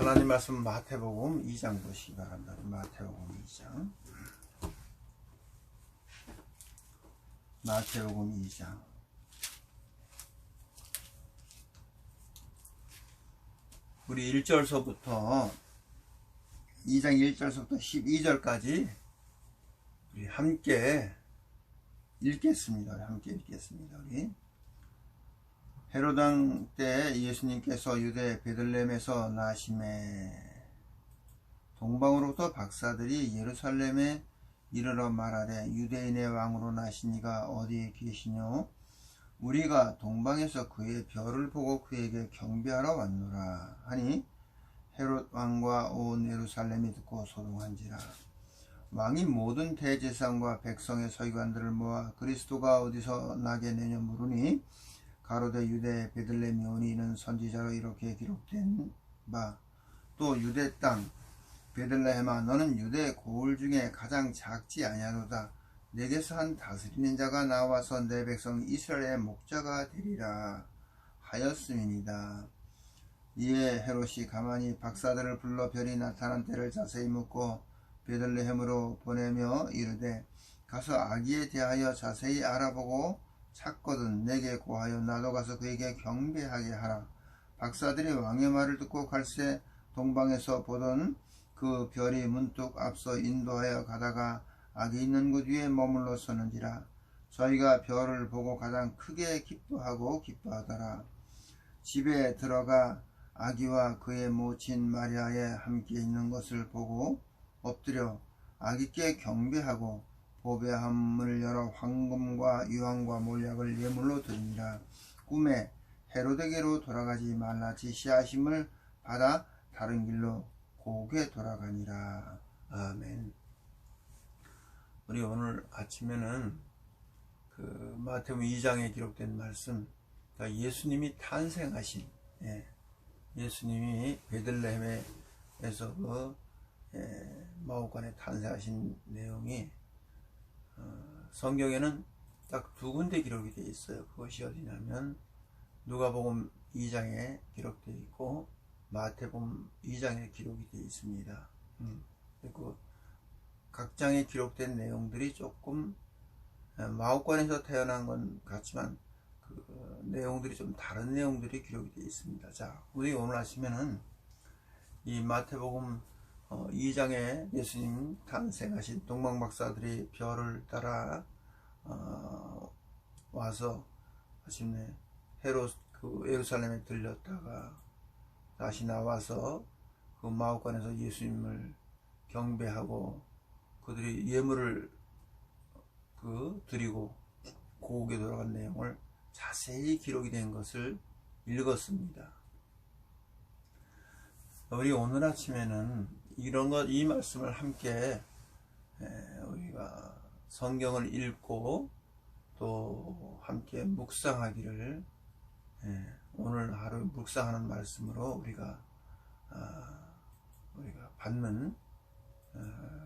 하나님 말씀 마태복음 2장 보시기 바랍니다. 마태복음 2장. 마태복음 2장. 우리 1절서부터 2장 1절서부터 12절까지 우리 함께 읽겠습니다. 우리 헤롯 왕 때 예수님께서 유대 베들레헴에서 나심에 동방으로부터 박사들이 예루살렘에 이르러 말하되 유대인의 왕으로 나신 이가 어디에 계시뇨? 우리가 동방에서 그의 별을 보고 그에게 경배하러 왔노라 하니 헤롯 왕과 온 예루살렘이 듣고 소동한지라. 왕이 모든 대제사장과 백성의 서기관들을 모아 그리스도가 어디서 나겠느냐 물으니 가로되 유대 베들레헴이 오니 이는 선지자로 이렇게 기록된 바 또 유대 땅 베들레헴아 너는 유대 고을 중에 가장 작지 아니하도다. 내게서 한 다스리는 자가 나와서 내 백성 이스라엘의 목자가 되리라 하였음이니이다. 이에 헤롯이 가만히 박사들을 불러 별이 나타난 때를 자세히 묻고 베들레헴으로 보내며 이르되 가서 아기에 대하여 자세히 알아보고 찾거든 내게 고하여 나도 가서 그에게 경배하게 하라. 박사들이 왕의 말을 듣고 갈새 동방에서 보던 그 별이 문득 앞서 인도하여 가다가 아기 있는 곳 위에 머물러 서는지라. 저희가 별을 보고 가장 크게 기뻐하더라. 집에 들어가 아기와 그의 모친 마리아에 함께 있는 것을 보고 엎드려 아기께 경배하고 보배함을 열어 황금과 유황과 몰약을 예물로 드리니라. 꿈에 헤롯에게로 돌아가지 말라 지시하심을 받아 다른 길로 고개 돌아가니라. 아멘. 우리 오늘 아침에는 그 마태복음 2장에 기록된 말씀, 그러니까 예수님이 탄생하신, 예수님이 베들레헴에서 마옥간에 탄생하신 내용이 성경에는 딱 두 군데 기록이 되어 있어요. 그것이 어디냐면 누가복음 2장에 기록되어 있고 마태복음 2장에 기록이 되어 있습니다. 그리고 각 장에 기록된 내용들이 조금 마옥관에서 태어난 건 같지만 그 내용들이 좀 다른 내용들이 기록이 되어 있습니다. 자, 우리 오늘 아침에는 이 마태복음 2장에 예수님 탄생하신 동방박사들이 별을 따라 와서 아침에 헤롯 그 예루살렘에 들렸다가 다시 나와서 그 마옥관에서 예수님을 경배하고 그들이 예물을 드리고 고국에 돌아간 내용을 자세히 기록이 된 것을 읽었습니다. 우리 오늘 아침에는 이 말씀을 함께 우리가 성경을 읽고 또 함께 묵상하기를 오늘 하루 묵상하는 말씀으로 우리가 받는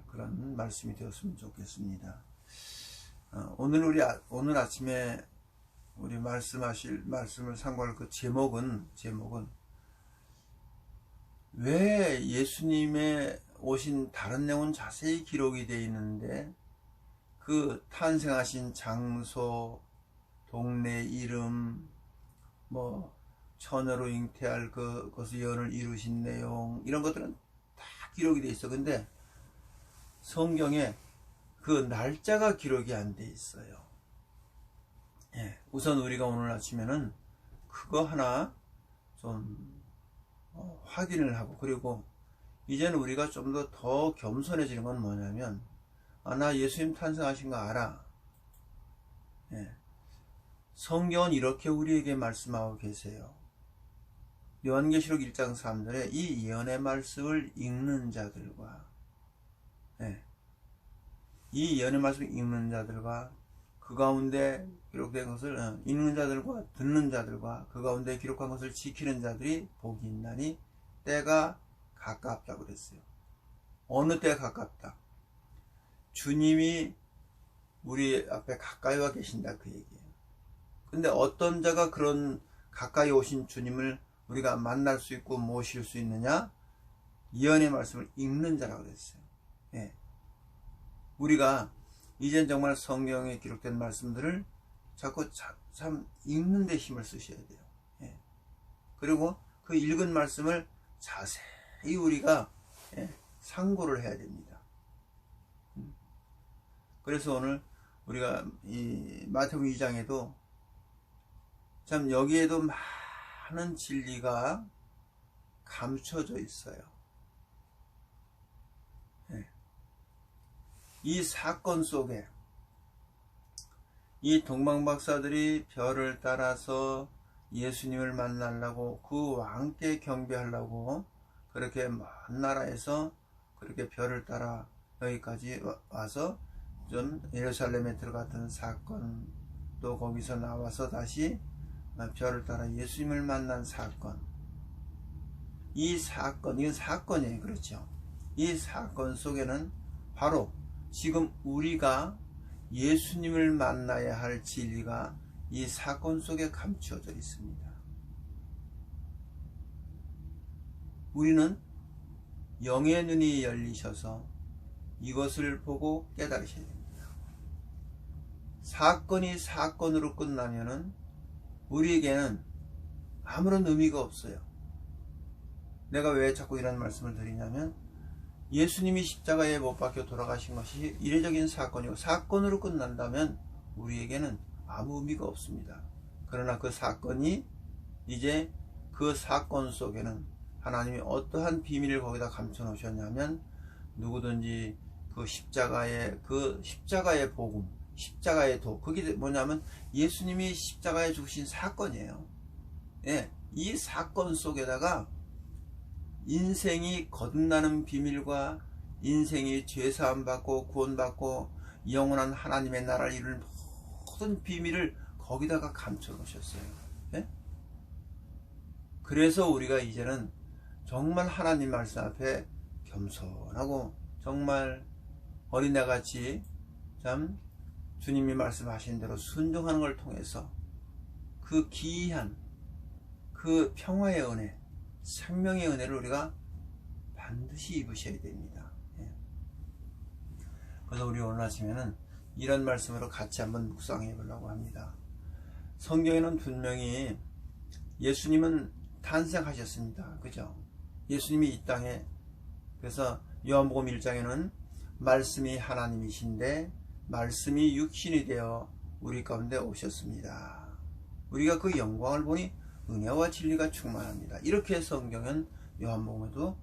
그런 말씀이 되었으면 좋겠습니다. 오늘 아침에 우리 말씀을 상고할 그 제목은 왜 예수님의 오신 다른 내용은 자세히 기록이 되어 있는데 그 탄생하신 장소, 동네 이름, 처녀로 잉태할 그것의 예언을 이루신 내용 이런 것들은 다 기록이 되어 있어. 근데 성경에 그 날짜가 기록이 안 돼 있어요. 우선 우리가 오늘 아침에는 그거 하나 좀 확인을 하고, 그리고 이제는 우리가 좀 더 겸손해지는 건 뭐냐면 나 예수님 탄생하신 거 알아. 성경은 이렇게 우리에게 말씀하고 계세요. 요한계시록 1장 3절에 이 예언의 말씀을 읽는 자들과 이 예언의 말씀을 읽는 자들과 그 가운데 기록된 것을 읽는 자들과 듣는 자들과 그 가운데 기록한 것을 지키는 자들이 복이 있나니 때가 가깝다고 그랬어요. 어느 때가 가깝다? 주님이 우리 앞에 가까이 와 계신다 그 얘기예요. 근데 어떤 자가 그런 가까이 오신 주님을 우리가 만날 수 있고 모실 수 있느냐? 예언의 말씀을 읽는 자라고 그랬어요. 예. 우리가 이젠 정말 성경에 기록된 말씀들을 자꾸 참 읽는 데 힘을 쓰셔야 돼요. 예. 그리고 그 읽은 말씀을 자세히 우리가 상고를 해야 됩니다. 그래서 오늘 우리가 이 마태복음 2장에도 참 여기에도 많은 진리가 감춰져 있어요. 이 사건 속에 이 동방박사들이 별을 따라서 예수님을 만나려고 그 왕께 경배하려고 그렇게 먼 나라에서 그렇게 별을 따라 여기까지 와서 좀 예루살렘에 들어갔던 사건, 또 거기서 나와서 다시 별을 따라 예수님을 만난 사건, 이 사건, 이건 사건이에요. 그렇죠? 이 사건 속에는 바로 지금 우리가 예수님을 만나야 할 진리가 이 사건 속에 감추어져 있습니다. 우리는 영의 눈이 열리셔서 이것을 보고 깨달으셔야 됩니다. 사건이 사건으로 끝나면은 우리에게는 아무런 의미가 없어요. 내가 왜 자꾸 이런 말씀을 드리냐면, 예수님이 십자가에 못 박혀 돌아가신 것이 이례적인 사건이고 사건으로 끝난다면 우리에게는 아무 의미가 없습니다. 그러나 그 사건이 이제 그 사건 속에는 하나님이 어떠한 비밀을 거기다 감춰 놓으셨냐면, 누구든지 그 십자가의 복음, 십자가의 도, 그게 뭐냐면 예수님이 십자가에 죽으신 사건이에요. 예, 이 사건 속에다가 인생이 거듭나는 비밀과 인생이 죄사함 받고 구원받고 영원한 하나님의 나라를 이루는 모든 비밀을 거기다가 감춰 놓으셨어요. 예? 그래서 우리가 이제는 정말 하나님 말씀 앞에 겸손하고 정말 어린애같이 참 주님이 말씀하신 대로 순종하는 걸 통해서 그 기이한 그 평화의 은혜, 생명의 은혜를 우리가 반드시 입으셔야 됩니다. 그래서 우리 오늘 아침에는 이런 말씀으로 같이 한번 묵상해 보려고 합니다. 성경에는 분명히 예수님은 탄생하셨습니다. 그죠? 예수님이 이 땅에, 그래서 요한복음 1장에는 말씀이 하나님이신데 말씀이 육신이 되어 우리 가운데 오셨습니다. 우리가 그 영광을 보니 은혜와 진리가 충만합니다. 이렇게 성경은 요한복음에도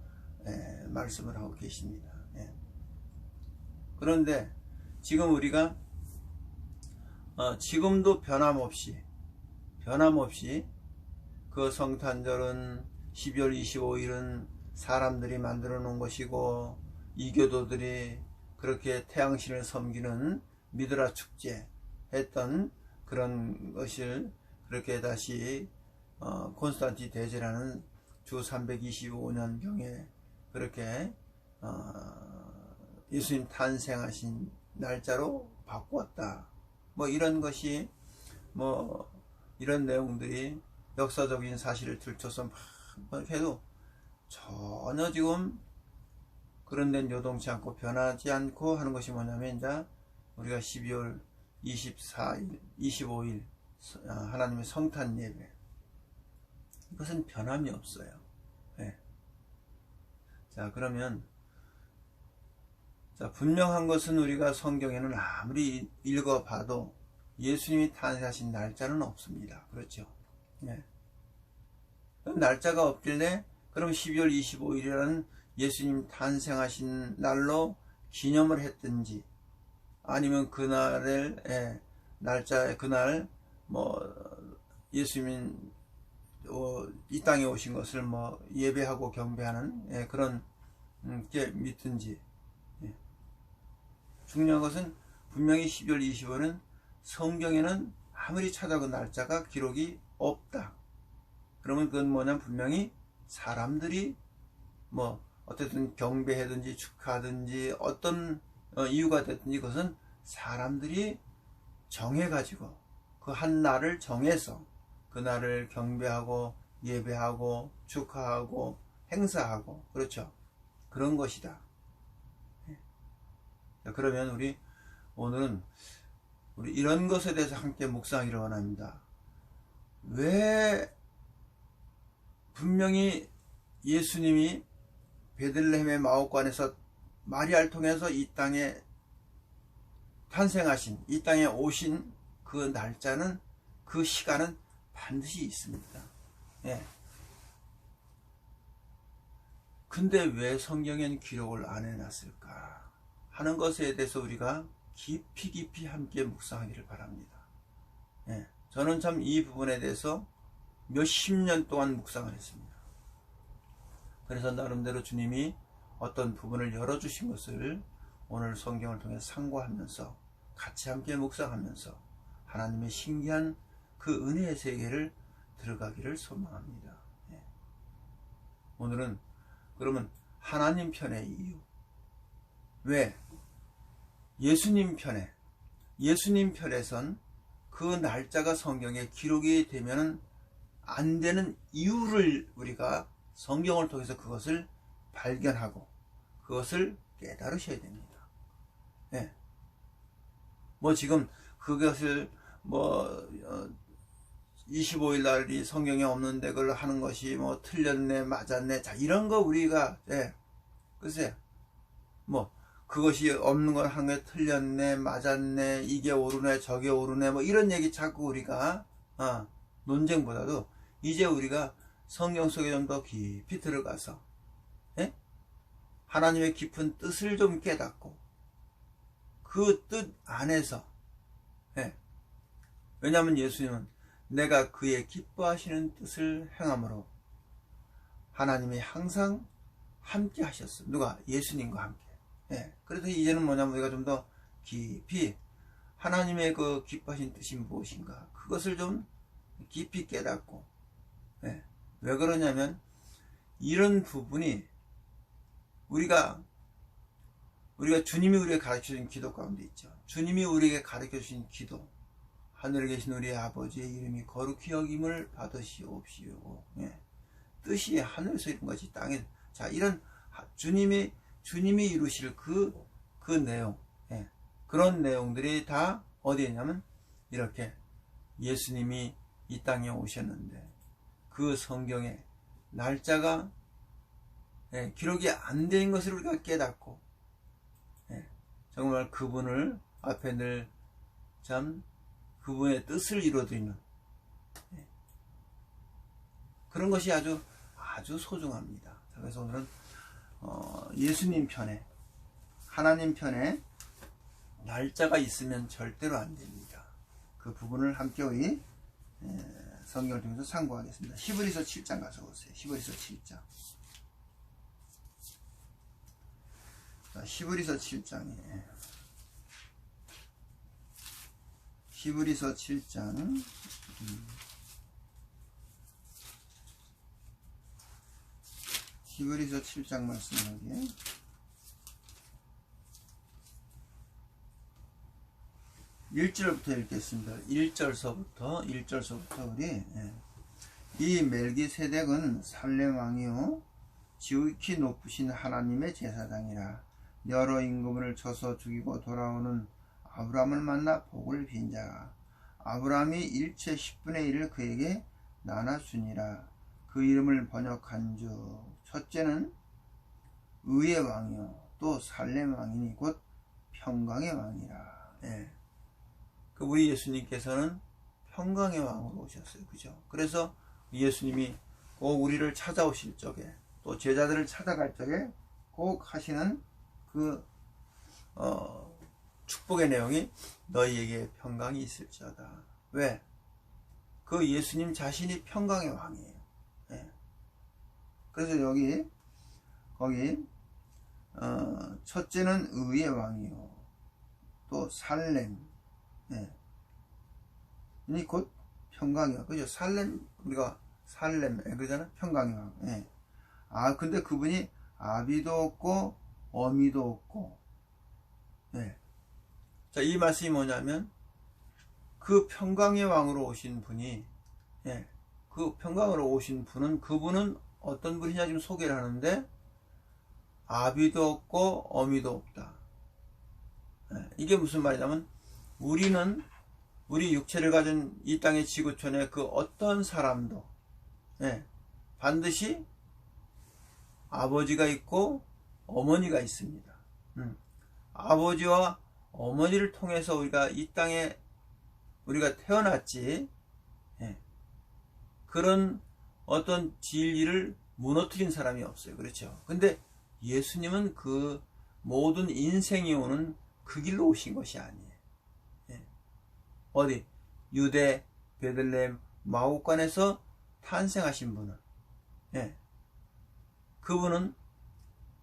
말씀을 하고 계십니다. 그런데 지금 우리가 지금도 변함없이 그 성탄절은 12월 25일은 사람들이 만들어 놓은 것이고 이교도들이 그렇게 태양신을 섬기는 미드라 축제 했던 그런 것을 그렇게 다시 콘스탄티 대제라는 주 325년경에 그렇게 예수님 탄생하신 날짜로 바꾸었다. 뭐 이런 것이 뭐 이런 내용들이 역사적인 사실을 들춰서 막 해도 전혀 지금 그런 데는 요동치 않고 변하지 않고 하는 것이 뭐냐면, 이제 우리가 12월 24일, 25일 하나님의 성탄 예배, 이것은 변함이 없어요. 네. 자, 그러면 분명한 것은 우리가 성경에는 아무리 읽어봐도 예수님이 탄생하신 날짜는 없습니다. 그렇죠? 네. 날짜가 없길래 그럼 12월 25일이라는 예수님 탄생하신 날로 기념을 했든지, 아니면 그날을 날짜에 그날 뭐 예수님이 이 땅에 오신 것을 뭐 예배하고 경배하는 그런 게 믿든지, 중요한 것은 분명히 12월 25일은 성경에는 아무리 찾아본 날짜가 기록이 없다. 그러면 그건 뭐냐면 분명히 사람들이 뭐 어쨌든 경배하든지 축하하든지 어떤 이유가 됐든지 그것은 사람들이 정해가지고 그 한 날을 정해서 그 날을 경배하고 예배하고 축하하고 행사하고, 그렇죠? 그런 것이다. 자, 그러면 우리 오늘은 우리 이런 것에 대해서 함께 묵상하기를 원합니다. 왜 분명히 예수님이 베들레헴의 마옥관에서 마리아를 통해서 이 땅에 탄생하신, 이 땅에 오신 그 날짜는, 그 시간은 반드시 있습니다. 예. 근데 왜 성경엔 기록을 안 해놨을까 하는 것에 대해서 우리가 깊이 함께 묵상하기를 바랍니다. 예. 저는 참 이 부분에 대해서 몇십 년 동안 묵상을 했습니다. 그래서 나름대로 주님이 어떤 부분을 열어주신 것을 오늘 성경을 통해 상고하면서 같이 함께 묵상하면서 하나님의 신기한 그 은혜의 세계를 들어가기를 소망합니다. 예. 오늘은 그러면 하나님 편의 이유, 왜 예수님 편에선 그 날짜가 성경에 기록이 되면 안 되는 이유를 우리가 성경을 통해서 그것을 발견하고 그것을 깨달으셔야 됩니다. 예. 뭐 지금 그것을 25일 날이 성경에 없는데 그걸 하는 것이 뭐 틀렸네 맞았네, 자 이런 거 우리가 글쎄 뭐 그것이 없는 걸 한 게 틀렸네 맞았네 이게 옳으네 저게 옳으네 뭐 이런 얘기 자꾸 우리가 논쟁보다도 이제 우리가 성경 속에 좀 더 깊이 들어가서 하나님의 깊은 뜻을 좀 깨닫고 그 뜻 안에서 왜냐하면 예수님은 내가 그의 기뻐하시는 뜻을 행함으로 하나님이 항상 함께 하셨어. 누가? 예수님과 함께. 그래서 이제는 뭐냐면 우리가 좀 더 깊이 하나님의 그 기뻐하신 뜻이 무엇인가 그것을 좀 깊이 깨닫고 왜 그러냐면 이런 부분이 우리가 주님이 우리에게 가르쳐주신 기도 가운데 있죠. 주님이 우리에게 가르쳐주신 기도, 하늘에 계신 우리 아버지의 이름이 거룩히 여김을 받으시옵시오. 뜻이 하늘에서 이룬 것이 땅에. 자, 이런 주님이 이루실 그 내용, 그런 내용들이 다 어디에 있냐면 이렇게 예수님이 이 땅에 오셨는데 그 성경에 날짜가 기록이 안 된 것을 우리가 깨닫고 정말 그분을 앞에 늘 참 그분의 뜻을 이루어드리는 그런 것이 아주 소중합니다. 그래서 오늘은 예수님 편에, 하나님 편에 날짜가 있으면 절대로 안 됩니다. 그 부분을 함께 우리 성경을 통해서 상고하겠습니다. 히브리서 7장 가서 보세요. 히브리서 7장. 자, 히브리서 7장에 히브리서 7장 히브리서 7장 말씀 여기에 1절부터 읽겠습니다. 1절서부터 우리 이 멜기세덱은 살렘 왕이요 지극히 높으신 하나님의 제사장이라. 여러 임금을 쳐서 죽이고 돌아오는 아브라함을 만나 복을 빈 자가 아브라함이 일체 10분의 1을 그에게 나눠주니라. 그 이름을 번역한즉 첫째는 의의 왕이요 또 살렘 왕이니 곧 평강의 왕이라. 그 우리 예수님께서는 평강의 왕으로 오셨어요. 그죠? 그래서 예수님이 꼭 우리를 찾아오실 적에 또 제자들을 찾아갈 적에 꼭 하시는 그 축복의 내용이 너희에게 평강이 있을지어다. 왜? 그 예수님 자신이 평강의 왕이에요. 그래서 거기 첫째는 의의 왕이요 또 살렘 이 곧 평강이요. 그죠? 살렘, 우리가 살렘 그러잖아. 평강의 왕. 근데 그분이 아비도 없고 어미도 없고. 자, 이 말씀이 뭐냐면 그 평강의 왕으로 오신 분이 그 평강으로 오신 분은 그분은 어떤 분이냐 지금 소개를 하는데 아비도 없고 어미도 없다. 이게 무슨 말이냐면 우리는 우리 육체를 가진 이 땅의 지구촌에 그 어떤 사람도 반드시 아버지가 있고 어머니가 있습니다. 아버지와 어머니를 통해서 우리가 이 땅에 우리가 태어났지, 그런 어떤 진리를 무너뜨린 사람이 없어요. 그렇죠? 근데 예수님은 그 모든 인생이 오는 그 길로 오신 것이 아니에요. 어디 유대 베들레헴 마구간에서 탄생하신 분은, 그분은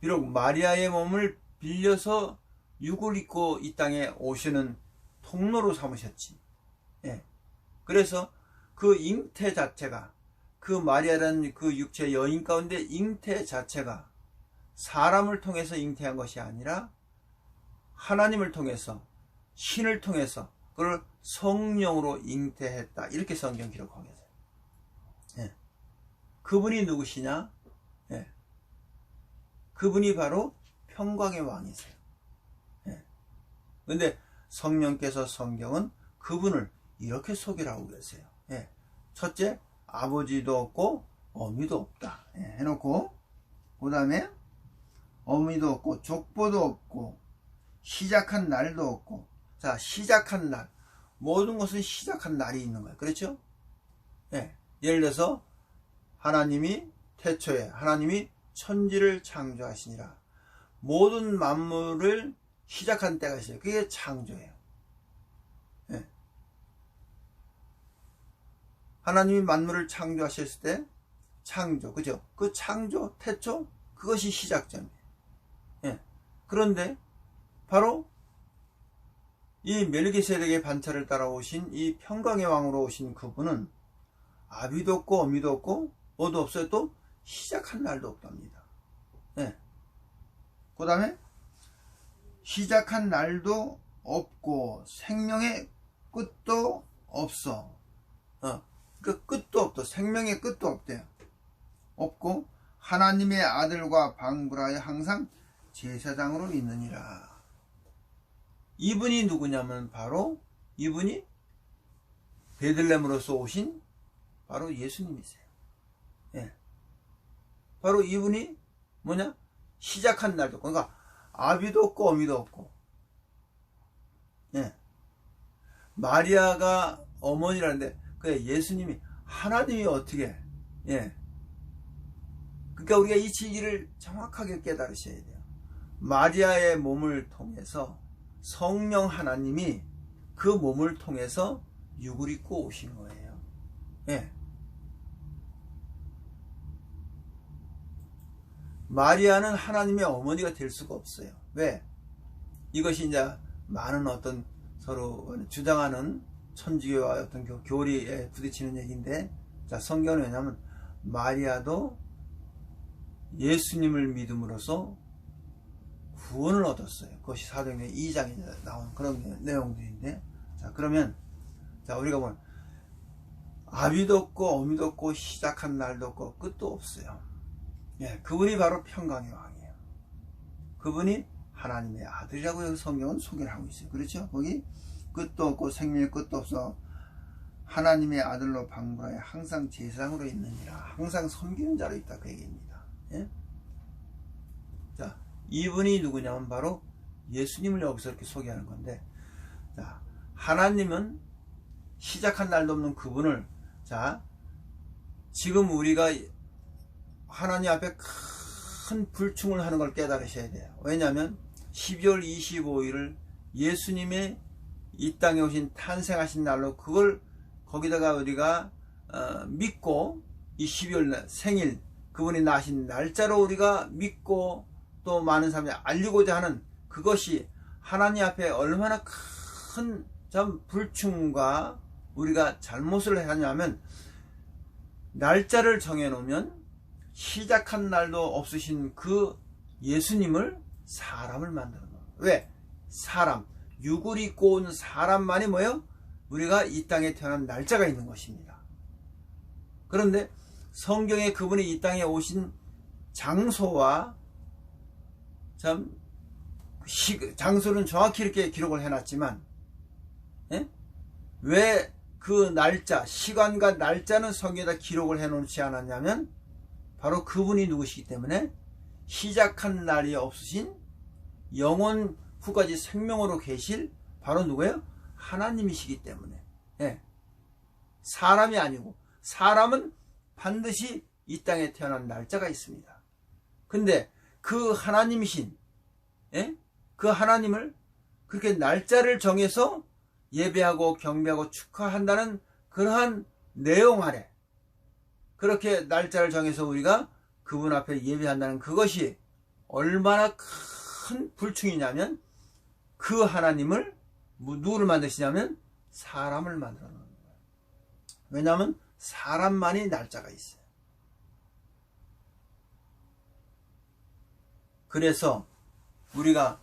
비록 마리아의 몸을 빌려서 육을 입고 이 땅에 오시는 통로로 삼으셨지. 그래서 그 잉태 자체가, 그 마리아라는 그 육체 여인 가운데 잉태 자체가 사람을 통해서 잉태한 것이 아니라 하나님을 통해서, 신을 통해서 그걸 성령으로 잉태했다. 이렇게 성경 기록하고 계세요. 그분이 누구시냐? 그분이 바로 평강의 왕이세요. 그런데 성령께서 성경은 그분을 이렇게 소개를 하고 계세요. 첫째, 아버지도 없고 어미도 없다 해놓고, 그 다음에 어미도 없고 족보도 없고 시작한 날도 없고. 자, 시작한 날, 모든 것은 시작한 날이 있는 거예요. 그렇죠? 예를 들어서 하나님이 태초에 하나님이 천지를 창조하시니라. 모든 만물을 시작한 때가 있어요. 그게 창조예요. 하나님이 만물을 창조하셨을 때 창조, 그죠? 그 창조, 태초, 그것이 시작점이에요. 그런데 바로 이 멜기세덱의 반차를 따라오신 이 평강의 왕으로 오신 그분은 아비도 없고 어미도 없고 뭐도 없어요. 또 시작한 날도 없답니다. 그 다음에 시작한 날도 없고 생명의 끝도 없어. 그 끝도 없다. 생명의 끝도 없대요. 없고 하나님의 아들과 방불하여 항상 제사장으로 있느니라. 이분이 누구냐면 바로 이분이 베들레헴으로서 오신 바로 예수님이세요. 바로 이분이 뭐냐? 시작한 날도, 그러니까 아비도 없고 어미도 없고, 마리아가 어머니라는데 그 예수님이 하나님이 어떻게, 그러니까 우리가 이 진리를 정확하게 깨달으셔야 돼요. 마리아의 몸을 통해서 성령 하나님이 그 몸을 통해서 육을 입고 오신 거예요. 마리아는 하나님의 어머니가 될 수가 없어요. 왜? 이것이 이제 많은 어떤 서로 주장하는 천주교와 어떤 교리에 부딪히는 얘기인데, 자, 성경은 왜냐하면 마리아도 예수님을 믿음으로써 구원을 얻었어요. 그것이 사도행전 2장에 나온 그런 내용들인데, 자, 그러면, 자, 우리가 보면, 아비도 없고, 어미도 없고, 시작한 날도 없고, 끝도 없어요. 그분이 바로 평강의 왕이에요. 그분이 하나님의 아들이라고 여기 성경은 소개를 하고 있어요. 그렇죠? 거기 끝도 없고 생명의 끝도 없어 하나님의 아들로 방불하여 항상 제사장으로 있느니라. 항상 섬기는 자로 있다. 그 얘기입니다. 자, 이분이 누구냐면 바로 예수님을 여기서 이렇게 소개하는 건데, 자, 하나님은 시작한 날도 없는 그분을, 자, 지금 우리가 하나님 앞에 큰 불충을 하는 걸 깨달으셔야 돼요. 왜냐하면 12월 25일을 예수님의 이 땅에 오신 탄생하신 날로, 그걸 거기다가 우리가 믿고, 이 12월 생일, 그분이 나신 날짜로 우리가 믿고 또 많은 사람들이 알리고자 하는 그것이 하나님 앞에 얼마나 큰 참 불충과 우리가 잘못을 하냐면, 날짜를 정해놓으면 시작한 날도 없으신 그 예수님을 사람을 만들어 놓은 거예요. 왜? 사람, 육을 입고 온 사람만이 뭐예요? 우리가 이 땅에 태어난 날짜가 있는 것입니다. 그런데 성경에 그분이 이 땅에 오신 장소와 참 장소는 정확히 이렇게 기록을 해놨지만 예? 왜 그 날짜, 시간과 날짜는 성경에다 기록을 해놓지 않았냐면 바로 그분이 누구시기 때문에 시작한 날이 없으신 영원 후까지 생명으로 계실 바로 누구예요? 하나님이시기 때문에 예. 사람이 아니고, 사람은 반드시 이 땅에 태어난 날짜가 있습니다. 근데 그 하나님이신 예? 그 하나님을 그렇게 날짜를 정해서 예배하고 경배하고 축하한다는 그러한 내용 아래, 그렇게 날짜를 정해서 우리가 그분 앞에 예배한다는 그것이 얼마나 큰 불충이냐면, 그 하나님을 누구를 만드시냐면 사람을 만들어 놓는 거예요. 왜냐하면 사람만이 날짜가 있어요. 그래서 우리가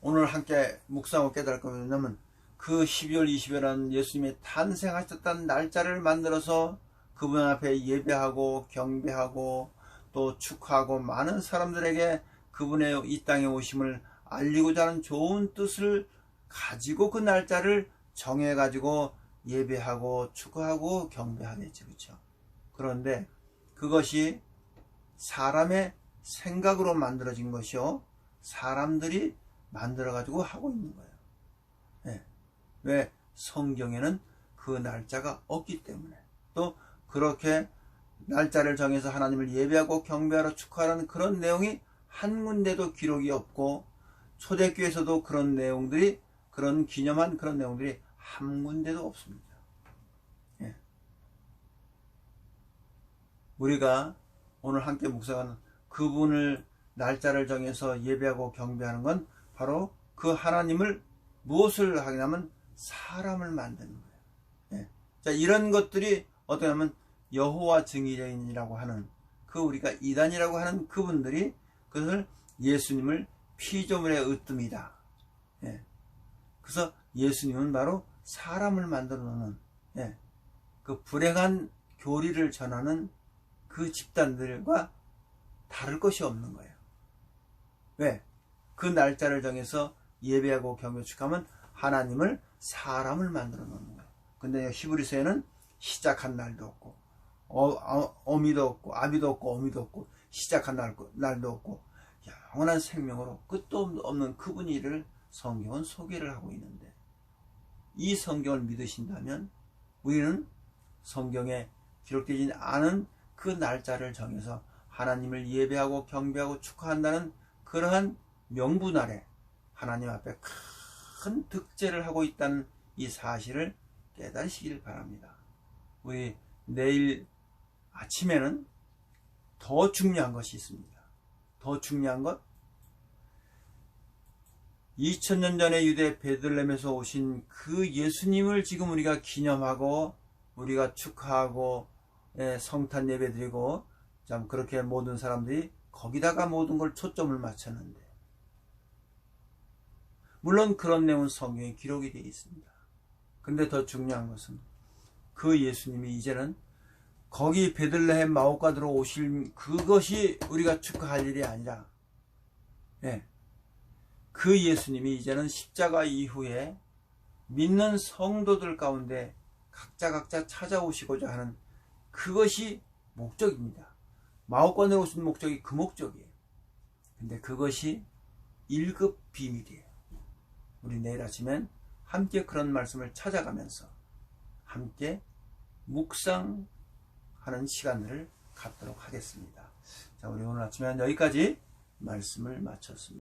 오늘 함께 묵상하고 깨달을 거 뭐냐면, 그 12월 20일은 예수님이 탄생하셨다는 날짜를 만들어서 그분 앞에 예배하고 경배하고 또 축하하고 많은 사람들에게 그분의 이 땅에 오심을 알리고자 하는 좋은 뜻을 가지고 그 날짜를 정해가지고 예배하고 축하하고 경배하겠죠. 그렇죠? 그런데 그것이 사람의 생각으로 만들어진 것이요, 사람들이 만들어가지고 하고 있는 거예요. 네. 왜? 성경에는 그 날짜가 없기 때문에. 또 그렇게 날짜를 정해서 하나님을 예배하고 경배하러 축하하는 그런 내용이 한 군데도 기록이 없고, 초대교회에서도 그런 내용들이, 그런 기념한 그런 내용들이 한 군데도 없습니다. 예. 우리가 오늘 함께 묵상하는 그분을 날짜를 정해서 예배하고 경배하는 건 바로 그 하나님을 무엇을 하냐면 사람을 만드는 거예요. 예. 자, 이런 것들이 어떻게 하면 여호와 증인이라고 하는, 그 우리가 이단이라고 하는 그분들이 그것을 예수님을 피조물의 으뜸이다. 예. 그래서 예수님은 바로 사람을 만들어 놓는, 예, 그 불행한 교리를 전하는 그 집단들과 다를 것이 없는 거예요. 왜? 그 날짜를 정해서 예배하고 경배 축하하면 하나님을 사람을 만들어 놓는 거예요. 근데 히브리서에는 시작한 날도 없고 어미도 없고 아비도 없고 어미도 없고 시작한 날도 없고 영원한 생명으로 끝도 없는 그분이를 성경은 소개를 하고 있는데, 이 성경을 믿으신다면 우리는 성경에 기록되지 않은 그 날짜를 정해서 하나님을 예배하고 경배하고 축하한다는 그러한 명분 아래 하나님 앞에 큰 득제를 하고 있다는 이 사실을 깨달으시길 바랍니다. 우리 내일 아침에는 더 중요한 것이 있습니다. 더 중요한 것, 2000년 전에 유대 베들레헴에서 오신 그 예수님을 지금 우리가 기념하고 우리가 축하하고 성탄 예배 드리고 참 그렇게 모든 사람들이 거기다가 모든 걸 초점을 맞췄는데, 물론 그런 내용은 성경에 기록이 되어 있습니다. 근데 더 중요한 것은 그 예수님이 이제는 거기 베들레헴 마옥간으로 오실 그것이 우리가 축하할 일이 아니라, 그 예수님이 이제는 십자가 이후에 믿는 성도들 가운데 각자 찾아오시고자 하는 그것이 목적입니다. 마옥간으로 오신 목적이 그 목적이에요. 근데 그것이 1급 비밀이에요. 우리 내일 아침엔 함께 그런 말씀을 찾아가면서 함께 묵상하는 시간을 갖도록 하겠습니다. 자, 우리 오늘 아침에는 여기까지 말씀을 마쳤습니다.